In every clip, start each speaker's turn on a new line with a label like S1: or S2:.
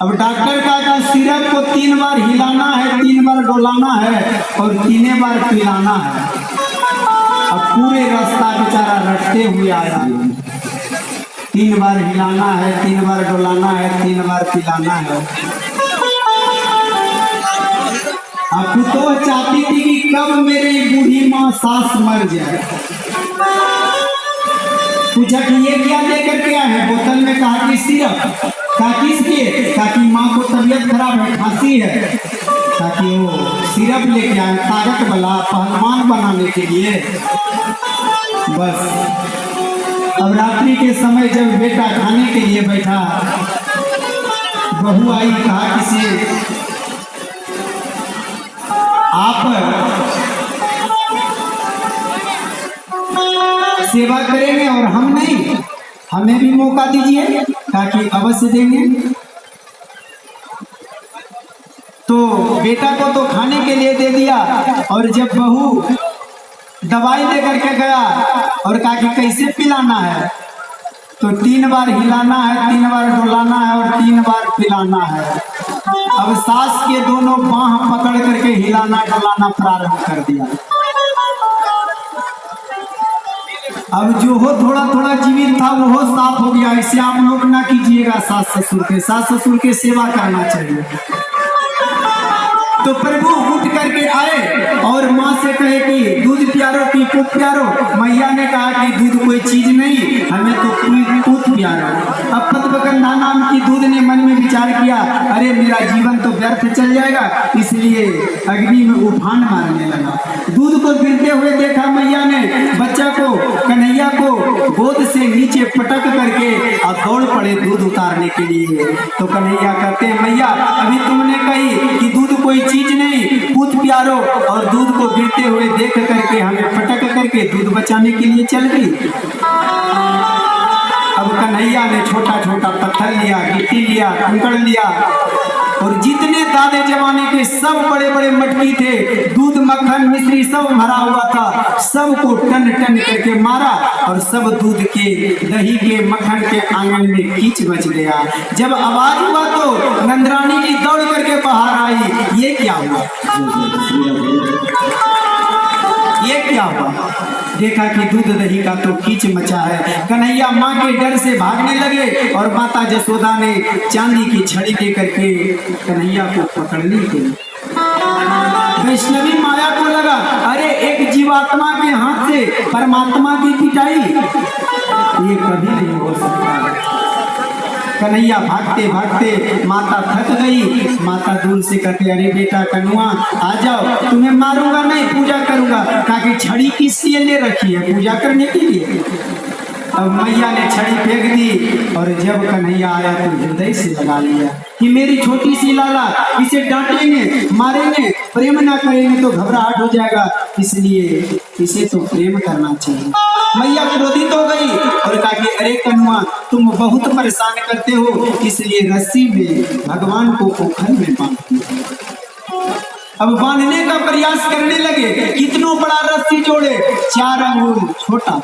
S1: अब डॉक्टर का सिरप को 3 बार हिलाना है, 3 बार डोलाना है और 3 बार पिलाना है। अब पूरे रास्ता बेचारा रटते हुए आया। 3 बार हिलाना है, 3 बार डोलाना है, 3 बार पिलाना है। अब तो चाहती थी कि कब मेरी बूढ़ी माँ सास मर जाए। पूछा कि ये क्या लेकर के आए हैं? बोतल में कहा कि सिरप। कहा किसके? कहा कि माँ को तबीयत खराब है, खांसी है, ताकि वो सिरप लेके आए ताकत वाला पहलवान बनाने के लिए। बस अब रात्रि के समय जब बेटा खाने के लिए बैठा, बहू आई, कहा किसी आप सेवा करेंगे और हम नहीं, हमें भी मौका दीजिए। ताकि अवश्य देंगे। तो बेटा को तो खाने के लिए दे दिया और जब बहू दवाई लेकर के गया और कहा कि कैसे पिलाना है, तो 3 बार हिलाना है, 3 बार डुलाना है और 3 बार पिलाना है। अब सास के दोनों बाह पकड़ करके हिलाना डुलाना प्रारंभ कर दिया। अब जो हो थोड़ा थोड़ा जीवित था वो साफ हो गया। ऐसे आप लोग ना कीजिएगा सास ससुर के सेवा करना चाहिए। तो प्रभु उठ करके आए और माँ से कहे कि दूध प्यारो कि पूत प्यारो। मैया ने कहा कि दूध कोई चीज नहीं, हमें तो पूत प्यारो। अब पतबकंधा नाम की दूध ने मन में विचार किया, अरे मेरा जीवन तो व्यर्थ चल जाएगा, इसलिए अग्नि में उफान मारने लगा। दूध को गिरते हुए देखा मैया ने, बच्चा को कन्हैया को गोद से नीचे पटक करके और दौड़ पड़े दूध उतारने के लिए। तो कन्हैया कहते मैया अभी तुमने कही कि दूध कोई चीज नहीं, पूत प्यारो, और दूध को गिरते हुए देख करके हमें पटक करके दूध बचाने के लिए चल गई। अब कन्हैया ने छोटा छोटा पत्थर लिया, गिट्टी लिया, कंकड़ लिया और जितने दादे जमाने के सब बड़े बड़े मटकी थे, दूध मक्खन मिश्री सब भरा हुआ था, सबको टन टन करके मारा और सब दूध के दही के मक्खन के आंगन में कीच बच गया। जब आवाज हुआ तो नंदरानी जी दौड़ करके बाहर आई। ये क्या हुआ? ये क्या हुआ? देखा कि दूध दही का तो कीच मचा है। कन्हैया माँ के डर से भागने लगे और माता जसोदा ने चांदी की छड़ी दे करके कन्हैया को पकड़ने के लिए। वैष्णवी माया को लगा अरे एक जीवात्मा के हाथ से परमात्मा की पिटाई, ये कभी नहीं हो सकता। कन्हैया भागते भागते माता थक गई। माता दूर से कहते अरे बेटा कन्हुआ आ जाओ, तुम्हें मारूंगा नहीं, पूजा करूंगा। कहा कि छड़ी किस लिए ले रखी है? पूजा करने के लिए। अब मैया ने छड़ी फेंक दी और जब कन्हैया आया तो हृदय से लगा लिया कि मेरी छोटी सी लाला, इसे डांटेंगे मारेंगे, प्रेम ना करेंगे तो घबराहट हो जाएगा, इसलिए इसे तो प्रेम करना चाहिए। मैया क्रोधित हो गई और कहा कि अरे कन्हुआ तुम बहुत परेशान करते हो, इसलिए रस्सी में भगवान को पोखर में बांध दिया। अब बांधने का प्रयास करने लगे, कितनों बड़ा रस्सी जोड़े, 4 अंगुल छोटा।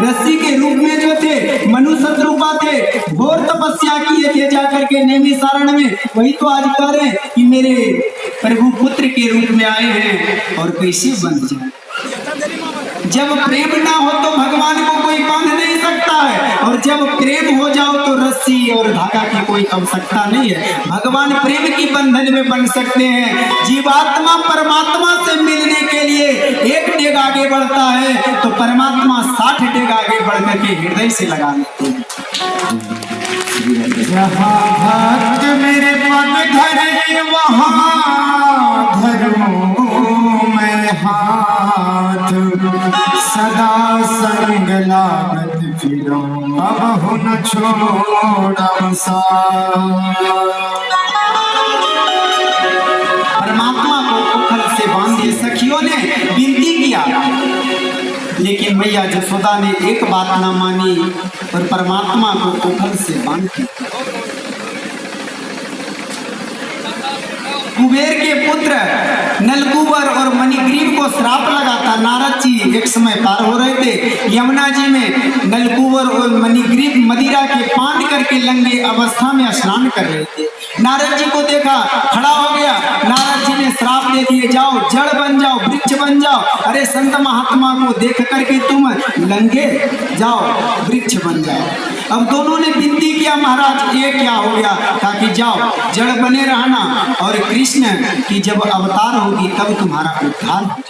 S1: रस्सी के रूप में जो थे मनुष्य रूपा थे, घोर तपस्या किए थे जाकर के नैमिषारण्य में। वही तो आज कह रहे हैं कि मेरे प्रभु पुत्र के रूप में आए हैं और कैसे बंध जाए। जब प्रेम ना हो तो भगवान को कोई बांध नहीं सकता है, और जब प्रेम हो जाओ तो रस्सी और धागा की कोई आवश्यकता नहीं है। भगवान प्रेम की बंधन में बन सकते हैं। जीवात्मा परमात्मा से मिलने के लिए 1 डेग आगे बढ़ता है तो परमात्मा 60 डेग आगे बढ़ करके हृदय से लगा लेते हैं। जहाँ भक्त मेरे पग धरे वहाँ धर्मों में हाथ, सदा संग लागत फिरो अब हुन छोड़म साथ। परमात्मा को पोखर से बांध दिए। सखियों ने विनती किया लेकिन मैया जसोदा ने एक बात ना मानी और परमात्मा को पोखर से बांध दिया। कुबेर के पुत्र नलकूबर और मणिग्रीव को श्राप लगा था। नारद जी एक समय पार हो रहे थे यमुना जी में, नलकूबर और मणिग्रीव मदिरा के पान करके लंगे अवस्था में स्नान कर रहे थे। नारद जी को देखा, खड़ा हो गया। नारद जी ने श्राप दे दिए, जाओ जड़ बन जाओ, वृक्ष बन जाओ। अरे संत महात्मा को देख करके तुम लंगे, जाओ वृक्ष बन जाओ। अब दोनों ने विनती किया, महाराज ये क्या हो गया? कहा कि जाओ जड़ बने रहना, और कृष्ण की जब अवतार होगी तब तुम्हारा उद्धार हो।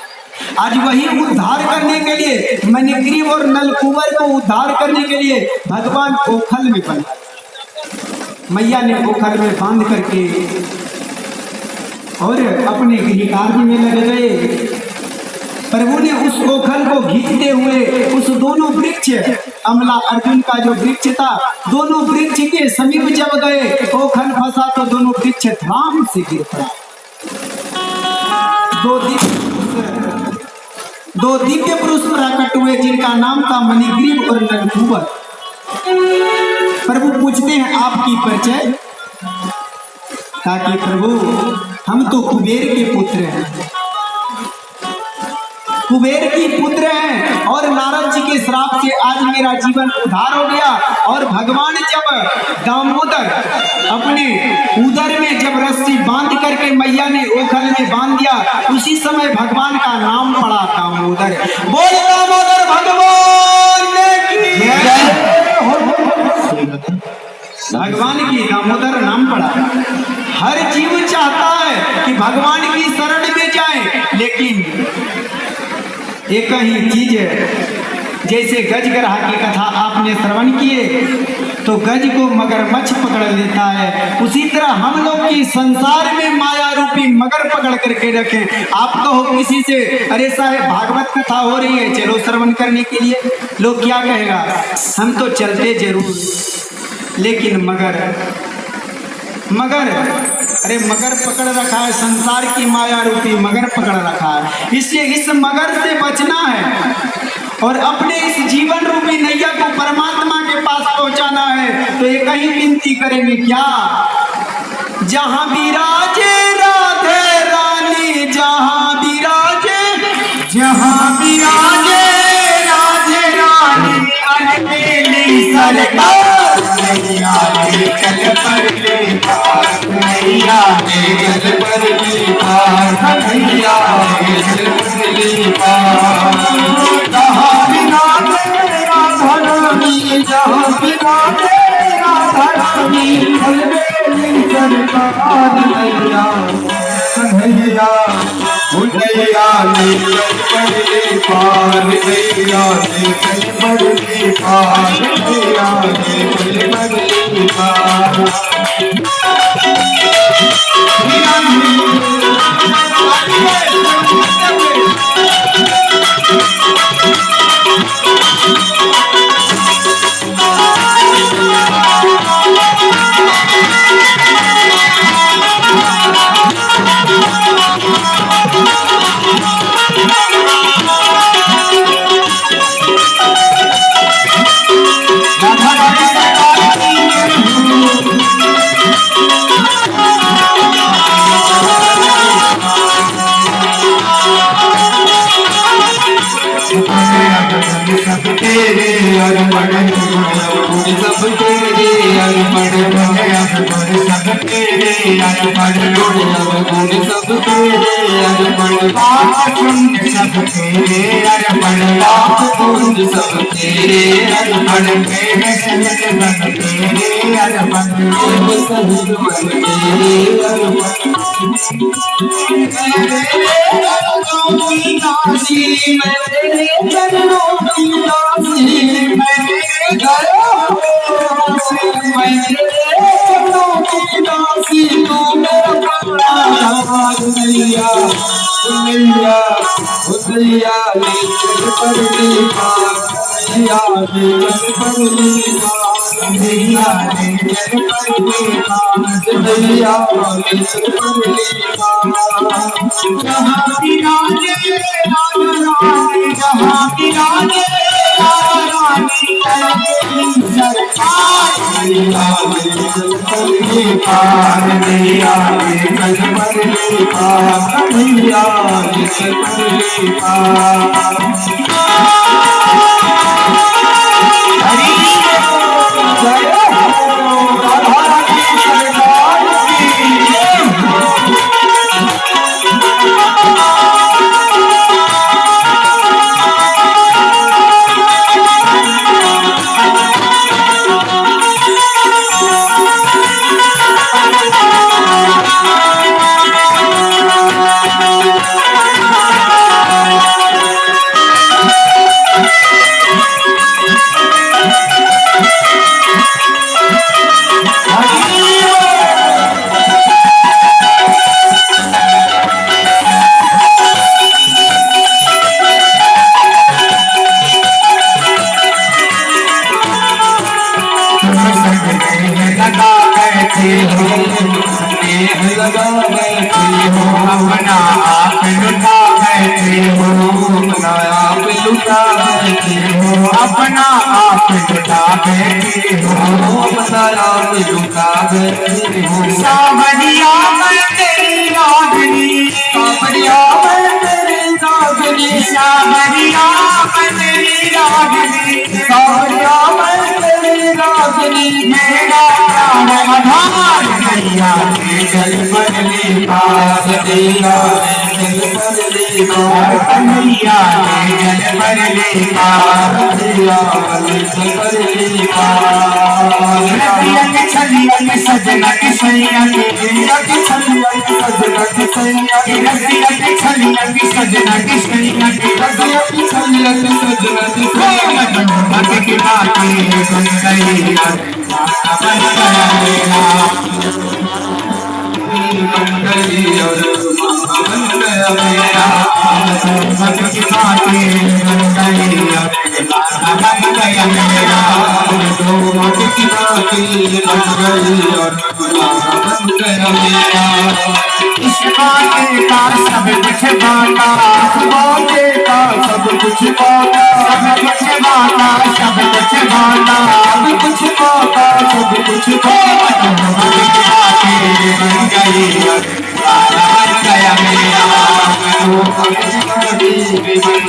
S1: आज वही उद्धार करने के लिए, मणिग्रीव और नलकूबर को उद्धार करने के लिए भगवान ओखल में बना, मैया ने ओखल में बांध करके और अपने गृह कार्य में लग गए। प्रभु ने उस ओखल को खींचते हुए उस दोनों वृक्ष, अमला अर्जुन का जो वृक्ष था, दोनों वृक्ष के समीप जब गए, ओखल फंसा तो दोनों वृक्ष धाम से गिर पड़ा। दो दिव्य पुरुष प्रकट हुए जिनका नाम था मणिग्रीव और नलकूबर। प्रभु पूछते हैं आपकी परिचय? ताकि प्रभु हम तो कुबेर के पुत्र हैं, कुबेर की पुत्र हैं, और नारद जी के श्राप से आज मेरा जीवन उद्धार हो गया। और भगवान जब दामोदर अपने उदर में जब रस्सी बांध करके मैया ने ओखल में बांध दिया, उसी समय भगवान का नाम पड़ा दामोदर। बोल दामोदर भगवान की भगवान की दामोदर नाम पड़ा। हर जीव चाहता है कि भगवान की शरण में जाए, लेकिन एक ही चीज है, जैसे गजगरहा की कथा आपने श्रवण किए तो गज को मगरमच्छ पकड़ लेता है, उसी तरह हम लोग की संसार में माया रूपी मगर पकड़ करके रखे। आप कहो किसी से, अरे साहब भागवत कथा हो रही है, चलो श्रवण करने के लिए, लोग क्या कहेगा? हम तो चलते जरूर, लेकिन मगर अरे मगर पकड़ रखा है, संसार की माया रूपी मगर पकड़ रखा है। इसलिए इस मगर से बचना है और अपने इस जीवन रूपी नैया को परमात्मा के पास पहुंचाना है। तो ये कहीं विनती करेंगे क्या? जहां विराजे राधे रानी, जहां विराजे राधे रानी, अनमेली सरकार नैया ले चल पर ले पार, नैया ले चल पर ले पार, नैया ले चल पर ले पार। जहाँ विराजे राधा रानी, जहाँ विराजे राधा रानी, अनमेली सरकार नैया कन्हैया, नैया ले चल पर ले पार, नैया ले चल पर ले पार, नैया ले चल पर ले पार। सब तेरे अर्पण, सब तेरे अर्पण, सब तेरे अर्पण, सब तेरे अर्पण, सब तेरे अर्पण, सब तेरे अर्पण, सब तेरे अर्पण,
S2: कन्हैया ने जग पर देखा कन्हैया ने जग पर देखा। जहाँ विराजे राधा रानी जहाँ विराजे राधा रानी करके सरकार कन्हैया ने जग पर देखा कन्हैया ने जग पर देखा कन्हैया ने जग पर देखा। लगा बैठे हो अपना आप लुटा बैठे हो अपना आप लुटा बैठे हो अपना आप लुटा बैठे हो अपना आप लुटा बैठे हो। सावरिया मैं तेरी रागनी सावरिया मैं तेरी रागनी सावरिया मैं तेरी रागनी सावरिया मैं तेरी रागनी मेरा प्राण आधार कन्हैया ने जल पर देखा कन्हैया ने जल पर देखा कन्हैया ने जल पर देखा कन्हैया ने जल पर देखा। रतिया के छलिया के सजना के सैया के रतिया के छलिया के सजना के सैया के रतिया के छलिया के सजना के सैया के रतिया के छलिया के सजना के सैया के बात की बात सुन गई बन गया मेरा बन गई और बन गया मेरा बात की बात बन गई और बन गया मेरा दो बात की बात बन गई और बन गया मेरा। इस बाते का सब कुछ बाता इस बाते का सब कुछ बाता सब कुछ बाता सब कुछ बाता सब कुछ बाता सब कुछ बाता बन गई बन गया मेरा बन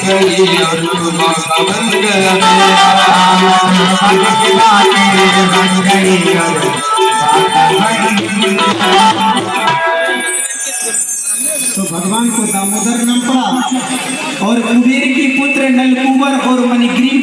S2: गई और बन गया मेरा बन गई और
S1: तो भगवान को दामोदर नाम पड़ा और कुबेर की पुत्र नलकुबर और मणिग्रीव